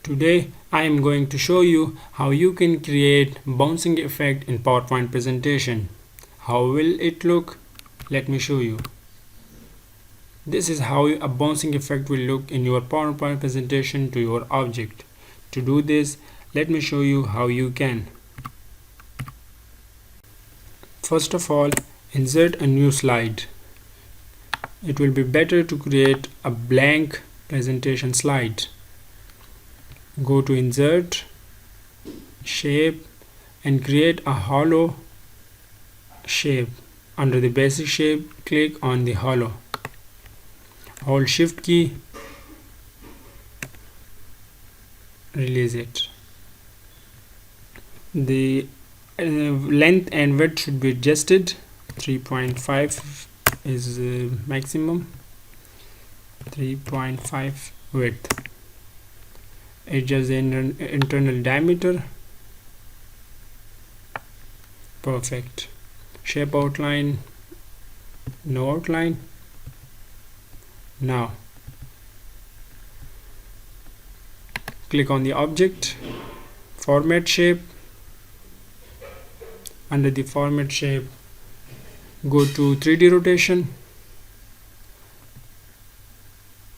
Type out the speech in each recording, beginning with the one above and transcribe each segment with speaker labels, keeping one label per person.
Speaker 1: Today I am going to show you how you can create bouncing effect in PowerPoint presentation. How will it look? Let me show you. This is how a bouncing effect will look in your PowerPoint presentation to your object. To do this, let me show you how you can. First of all, insert a new slide. It will be better to create a blank presentation slide. Go to Insert, Shape, and create a hollow shape. Under the basic shape, click on the hollow. Hold Shift key, release it. The length and width should be adjusted. 3.5 is maximum. 3.5 width. Adjust the internal diameter. Perfect. Shape outline, no outline. Now click on the object, format shape. Under the format shape, go to 3D rotation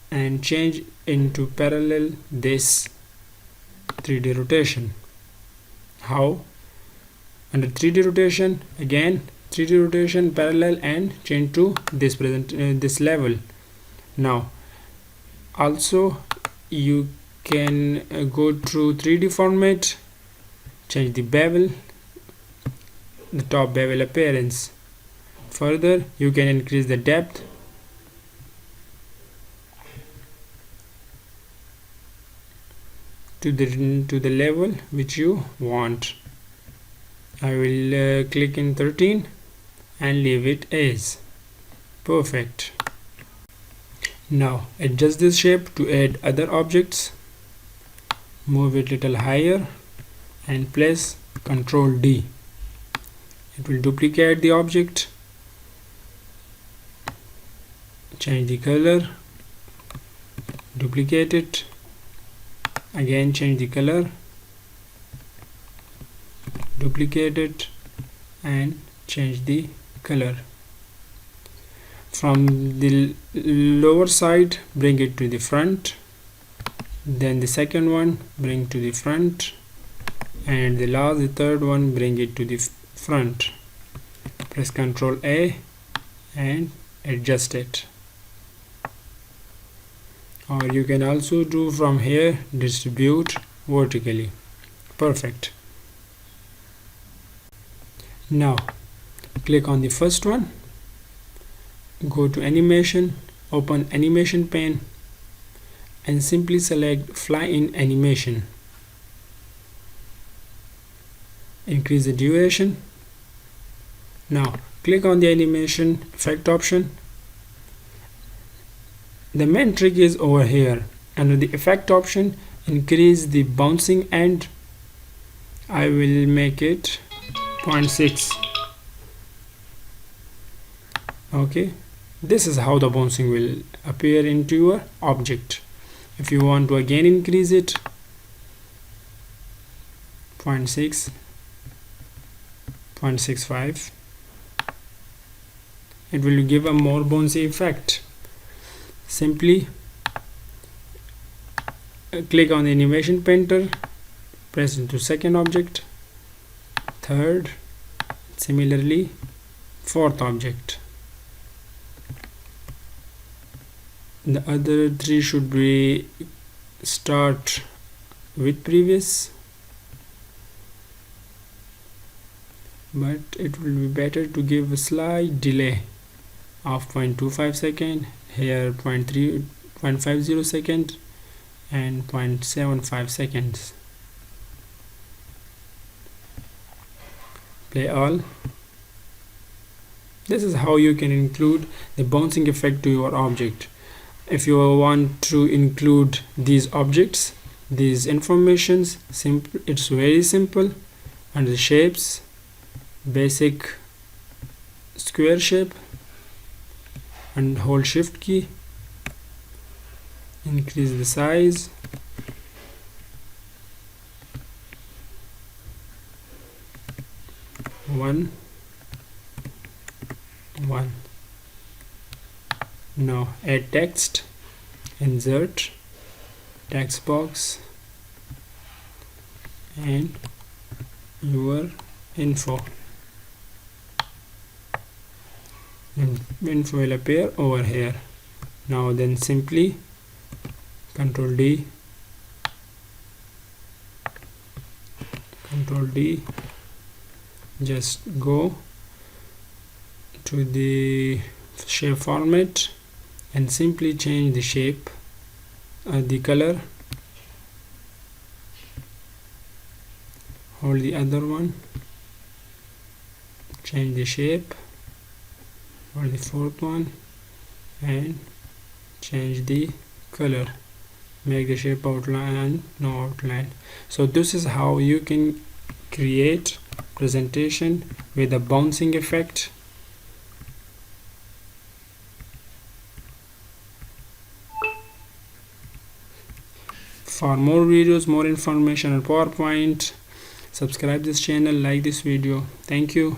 Speaker 1: and change into parallel this 3D rotation. How? Under 3D rotation, again 3D rotation, parallel, and change to this this level. Now also you can go through 3D format, change the bevel, the top bevel appearance. Further, you can increase the depth to the level which you want. I will click in 13 and leave it as. Perfect. Now adjust this shape to add other objects. Move it little higher and press Ctrl D. It will duplicate the object. Change the color, duplicate it, again change the color, duplicate it, and change the color. From the lower side, bring it to the front, then the second one bring to the front, and the third one bring it to the front. Press Ctrl A and adjust it. Or you can also do from here, distribute vertically. Perfect. Now click on the first one, go to animation, open animation pane, and simply select fly in animation. Increase the duration. Now click on the animation effect option. The main trick is over here. Under the effect option, increase the bouncing end. I will make it 0.6. Okay, this is how the bouncing will appear into your object. If you want to again increase it, 0.6, 0.65, it will give a more bouncy effect. Simply click on the animation painter, press into second object, third, similarly fourth object. The other three should be start with previous, but it will be better to give a slight delay of 0.25 second, here 0.50 second, and 0.75 seconds. Play all. This is how you can include the bouncing effect to your object. If you want to include these objects, these informations, it's very simple. Under the shapes, basic square shape, and hold Shift key, increase the size, 1 1. Now add text, insert text box and your info. Info will appear over here. Now then simply Control D, just go to the shape format and simply change the shape, the color. Hold the other one, change the shape, hold the fourth one and change the color. Make the shape outline, no outline. So this is how you can create presentation with a bouncing effect. For more videos, more information on PowerPoint, subscribe this channel, like this video. Thank you.